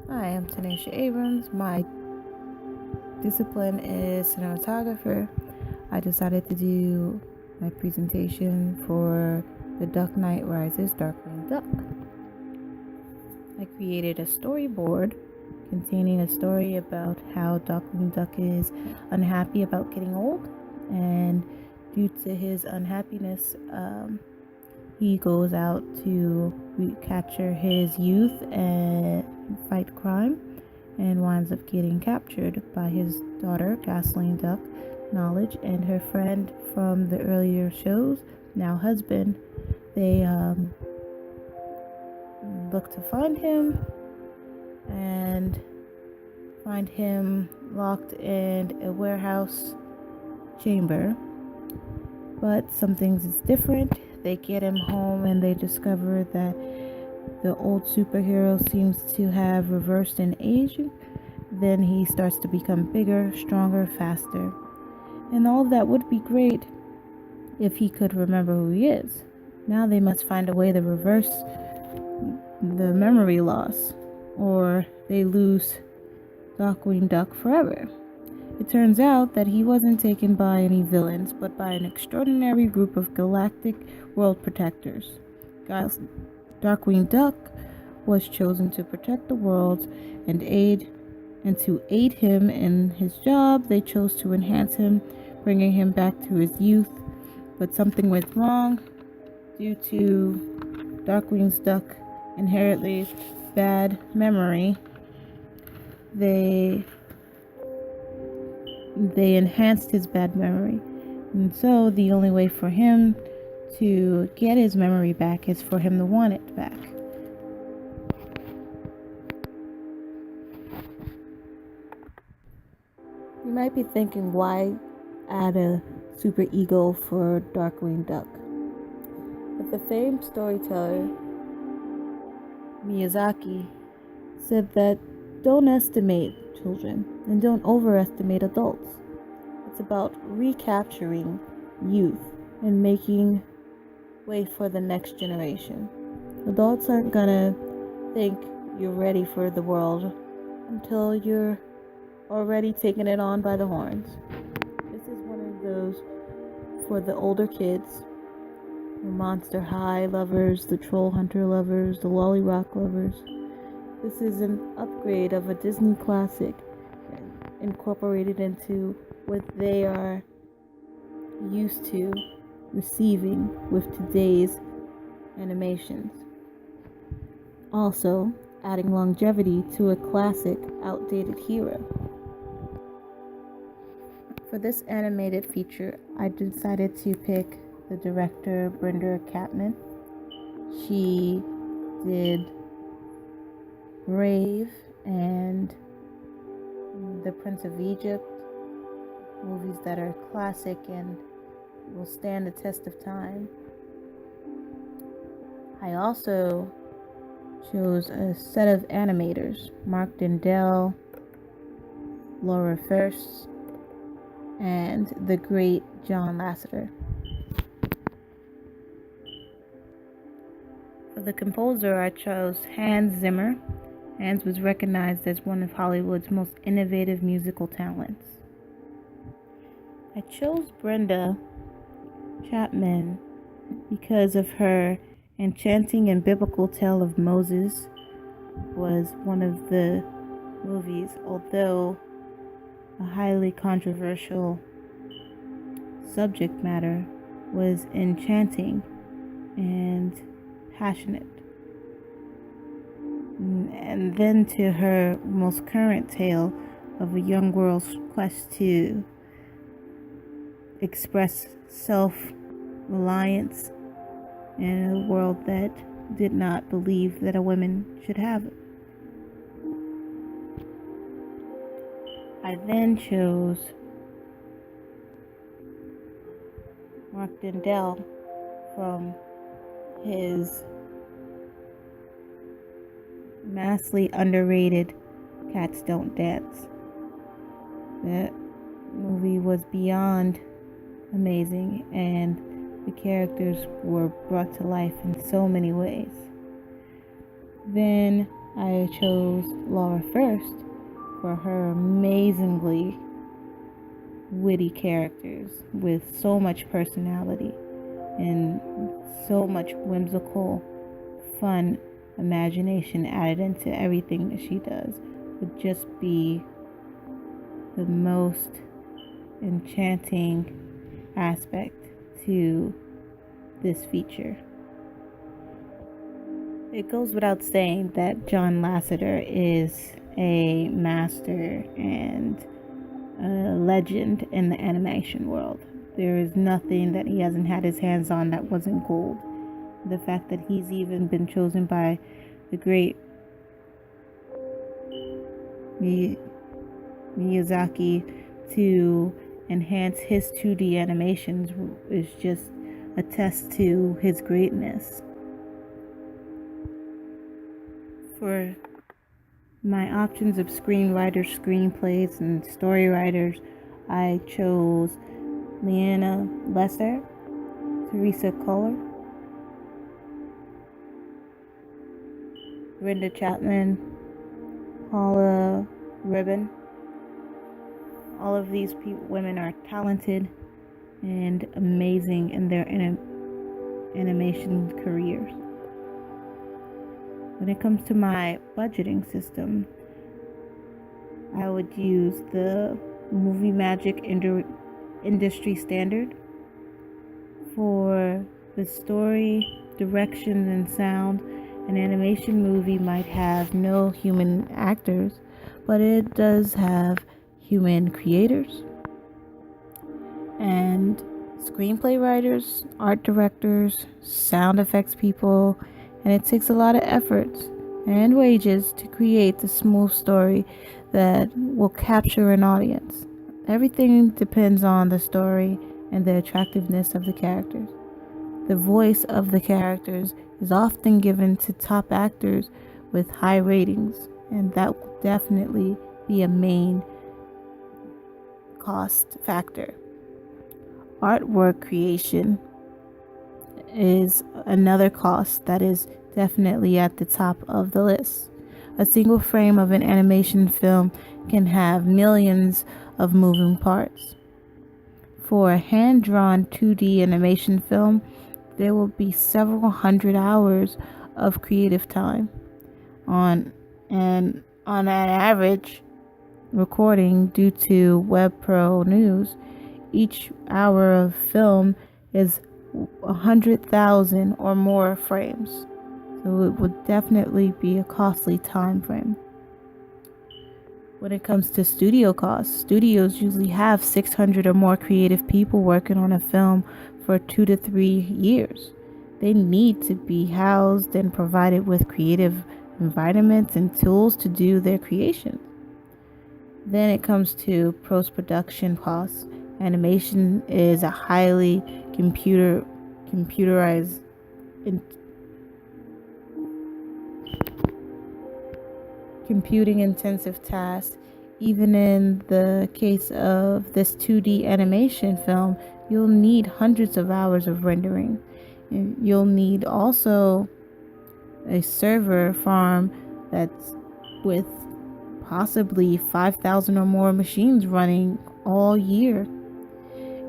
Hi, I'm Tanisha Abrams. My discipline is cinematographer. I decided to do my presentation for The Dark Knight Rises Darkwing Duck. I created a storyboard containing a story about how Darkwing Duck is unhappy about getting old, and due to his unhappiness, he goes out to recapture his youth and fight crime, and winds up getting captured by his daughter, Gasoline Duck, Knowledge, and her friend from the earlier shows, now husband. They look to find him and find him locked in a warehouse chamber. But some things is different. They get him home and they discover that the old superhero seems to have reversed in age. Then he starts to become bigger, stronger, faster. And all of that would be great if he could remember who he is. Now they must find a way to reverse the memory loss, or they lose Darkwing Duck forever. It turns out that he wasn't taken by any villains, but by an extraordinary group of galactic world protectors. Darkwing Duck was chosen to protect the world and to aid him in his job. They chose to enhance him, bringing him back to his youth. But something went wrong due to Darkwing's Duck inherently bad memory. They enhanced his bad memory. And so the only way for him to get his memory back is for him to want it back. You might be thinking, why add a super ego for Darkwing Duck? But the famed storyteller Miyazaki said that don't estimate children and don't overestimate adults. It's about recapturing youth and making way for the next generation. Adults aren't gonna think you're ready for the world until you're already taking it on by the horns. This is one of those for the older kids, the Monster High lovers, the Troll Hunter lovers, the Lolly Rock lovers. This is an upgrade of a Disney classic incorporated into what they are used to receiving with today's animations. Also, adding longevity to a classic, outdated hero. For this animated feature, I decided to pick the director Brenda Catman. She did Brave and The Prince of Egypt, movies that are classic and will stand the test of time. I also chose a set of animators, Mark Dindell, Laura First, and the great John Lasseter. For the composer, I chose Hans Zimmer. Hans was recognized as one of Hollywood's most innovative musical talents. I chose Brenda Chapman because of her enchanting and biblical tale of Moses was one of the movies, although a highly controversial subject matter, was enchanting and passionate. And then to her most current tale of a young girl's quest to express self-reliance in a world that did not believe that a woman should have it. I then chose Mark Dindell from his massively underrated Cats Don't Dance. That movie was beyond amazing, and the characters were brought to life in so many ways. Then I chose Laura first for her amazingly witty characters with so much personality and so much whimsical, fun imagination added into everything that she does. Would just be the most enchanting aspect to this feature. It goes without saying that John Lasseter is a master and a legend in the animation world. There is nothing that he hasn't had his hands on that wasn't gold. The fact that he's even been chosen by the great Miyazaki to enhance his 2D animations is just a test to his greatness. For my options of screenwriters, screenplays, and story writers, I chose Leanna Lesser, Teresa Kohler, Brenda Chapman, Paula Ribbon. All of these women are talented and amazing in their animation careers. When it comes to my budgeting system, I would use the Movie Magic industry standard for the story, direction, and sound. An animation movie might have no human actors, but it does have human creators and screenplay writers, art directors, sound effects people, and it takes a lot of effort and wages to create the smooth story that will capture an audience. Everything depends on the story and the attractiveness of the characters. The voice of the characters is often given to top actors with high ratings, and that will definitely be a main cost factor. Artwork creation is another cost that is definitely at the top of the list. A single frame of an animation film can have millions of moving parts. For a hand-drawn 2D animation film, there will be several hundred hours of creative time. On an average recording due to WebPro News, each hour of film is 100,000 or more frames. So it would definitely be a costly time frame. When it comes to studio costs, studios usually have 600 or more creative people working on a film for 2 to 3 years. They need to be housed and provided with creative environments and tools to do their creation. Then it comes to post-production costs. Animation is a highly computerized computing intensive task. Even in the case of this 2D animation film, you'll need hundreds of hours of rendering. You'll need also a server farm that's with possibly 5,000 or more machines running all year.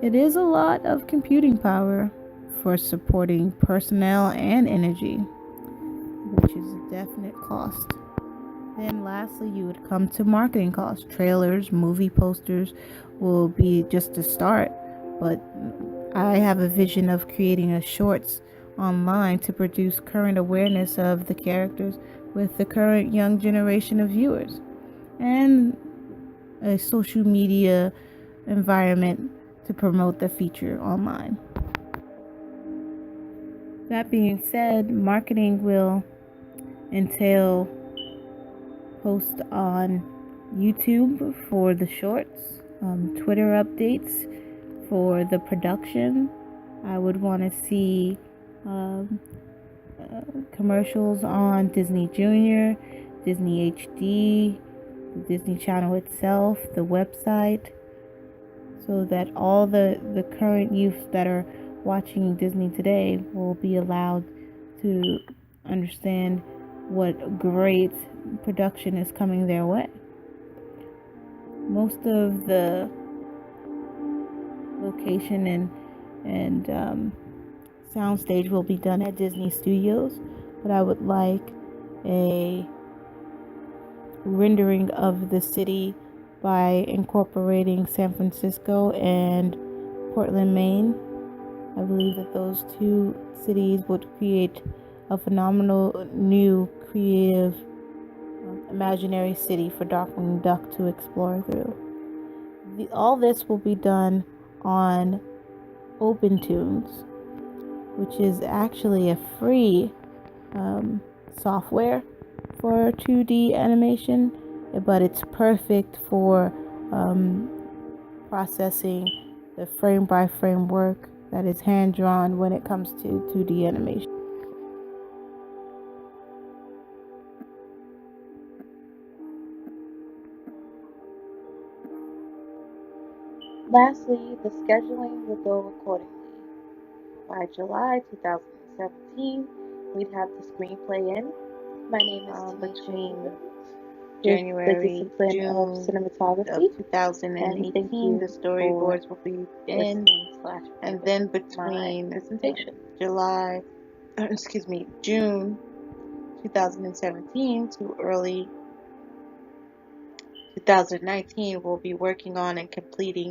It is a lot of computing power for supporting personnel and energy, which is a definite cost. Then lastly, you would come to marketing costs. Trailers, movie posters will be just a start, but I have a vision of creating a shorts online to produce current awareness of the characters with the current young generation of viewers, and a social media environment to promote the feature online. That being said, marketing will entail post on YouTube for the shorts, Twitter updates for the production. I would want to see commercials on Disney Junior, Disney HD, the Disney Channel itself, the website, so that all the current youth that are watching Disney today will be allowed to understand what great production is coming their way. Most of the location and soundstage will be done at Disney Studios, but I would like a rendering of the city by incorporating San Francisco and Portland, Maine. I believe that those two cities would create a phenomenal new creative imaginary city for Darkwing Duck to explore through. All this will be done on OpenTunes, which is actually a free software for 2D animation, but it's perfect for processing the frame by frame work that is hand drawn when it comes to 2D animation. Lastly, the scheduling will go accordingly. By July 2017, we'd have the screenplay in. My name is between January, June of cinematography. of 2018, the storyboards will be in, and then between June 2017 to early 2019, we'll be working on and completing